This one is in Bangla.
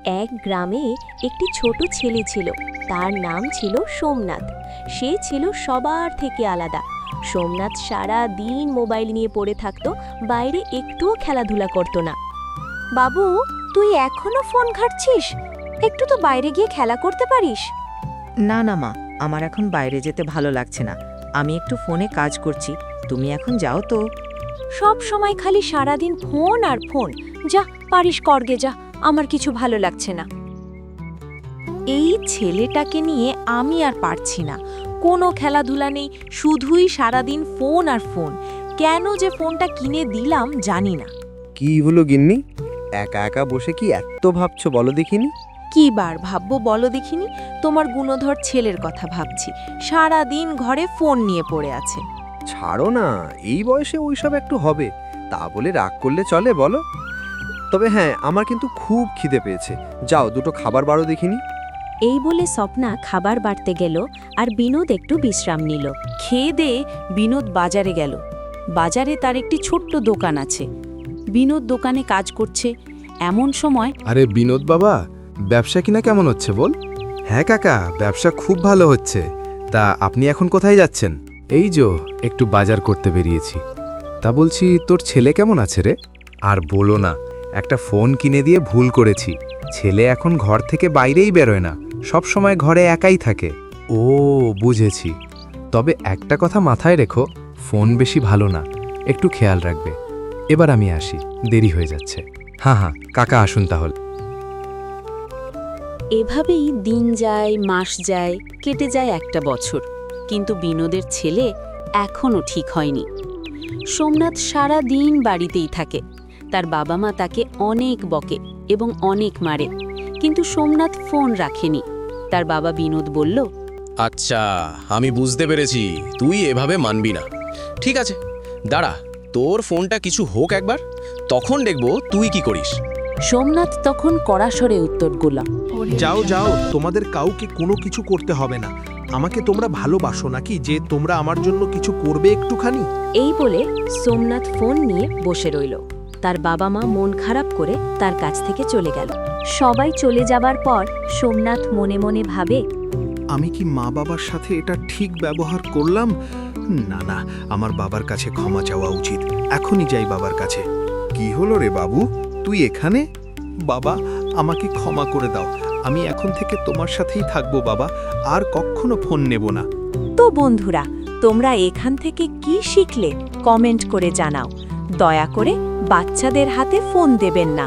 এক গ্রামে একটি ছোট ছেলে ছিল। তার নাম ছিল সোমনাথ। সে ছিল সবার থেকে আলাদা। সোমনাথ সারা দিন মোবাইল নিয়ে পড়ে থাকতো, বাইরে একটুও খেলাধুলা করতো না। বাবু, তুই এখনো ফোন ঘাঁটছিস? একটু তো বাইরে গিয়ে খেলা করতে পারিস। না না মা, আমার এখন বাইরে যেতে ভালো লাগছে না। আমি একটু ফোনে কাজ করছি, তুমি এখন যাও তো। সব সময় খালি সারাদিন ফোন আর ফোন। যা পারিস করগে যা, আমার কিছু ভালো লাগছে না। এই ছেলেটাকে নিয়ে আমি আর পারছি না। কোনো খেলাধুলা নেই, শুধুই সারাদিন ফোন আর ফোন। কেন যে ফোনটা কিনে দিলাম জানি না। কি হলো গিন্নি, একা একা বসে কি এত ভাবছো বলো দেখিনি? কি বার ভাববো বলো দেখিনি? তোমার গুণধর ছেলের কথা ভাবছি। সারা দিন ঘরে ফোন নিয়ে পড়ে আছে। ছাড়ো না, এই বয়সে ওইসব একটু হবে, তা বলে রাগ করলে চলে বলো? তবে হ্যাঁ, আমার কিন্তু খুব খিদে পেয়েছে, যাও দুটো খাবার বাড়ো দেখিনি। এই বলে স্বপ্না খাবার বাড়তে গেল আর বিনোদ একটু বিশ্রাম নিল। খেয়ে দিয়ে বিনোদ বাজারে গেল। বাজারে তার একটি ছোট্ট দোকান আছে। বিনোদ দোকানে কাজ করছে। এমন সময় আরে বিনোদ বাবা, ব্যবসা কিনা কেমন হচ্ছে বল? হ্যাঁ কাকা, ব্যবসা খুব ভালো হচ্ছে। তা আপনি এখন কোথায় যাচ্ছেন? এই যো একটু বাজার করতে বেরিয়েছি। তা বলছি, তোর ছেলে কেমন আছে রে? আর বলো না, একটা ফোন কিনে দিয়ে ভুল করেছি। ছেলে এখন ঘর থেকে বাইরেই বেরোয় না, সব সময় ঘরে একাই থাকে। ও বুঝেছি। তবে একটা কথা মাথায় রেখো, ফোন বেশি ভালো না, একটু খেয়াল রাখবে। এবার আমি আসি, দেরি হয়ে যাচ্ছে। হ্যাঁ হ্যাঁ কাকা, আসুন তাহলে। এভাবেই দিন যায়, মাস যায়, কেটে যায় একটা বছর। কিন্তু বিনোদের ছেলে এখনও ঠিক হয়নি। সোমনাথ সারা দিন বাড়িতেই থাকে। তার বাবা মা তাকে অনেক বকে এবং অনেক মারে, কিন্তু সোমনাথ ফোন রাখেনি। তার বাবা বিনোদ বলল, আচ্ছা, আমি বুঝতে পেরেছি, তুই এভাবে মানবি না। ঠিক আছে, দাঁড়া, তোর ফোনটা কিছু হোক একবার, তখন দেখব তুই কি করিস। সোমনাথ তখন কড়া স্বরে উত্তর দিল, যাও যাও, তোমাদের কাউকে কোনো কিছু করতে হবে না। আমাকে তোমরা ভালোবাসো নাকি যে তোমরা আমার জন্য কিছু করবে একটুখানি? এই বলে সোমনাথ ফোন নিয়ে বসে রইল। তার বাবা মা মন খারাপ করে তার কাছ থেকে চলে গেল। সবাই চলে যাবার পর সোমনাথ মনে মনে ভাবে, আমি কি মা বাবার সাথে এটা ঠিক ব্যবহার করলাম? না না, আমার বাবার কাছে ক্ষমা চাওয়া উচিত। এখনই যাই বাবার কাছে। কি হলো রে বাবু, তুই এখানে? বাবা, আমাকে ক্ষমা করে দাও। আমি এখন থেকে তোমার সাথেই থাকবো বাবা, আর কখনো ফোন নেব না। তো বন্ধুরা, তোমরা এখান থেকে কি শিখলে কমেন্ট করে জানাও। দয়া করে বাচ্চাদের হাতে ফোন দেবেন না।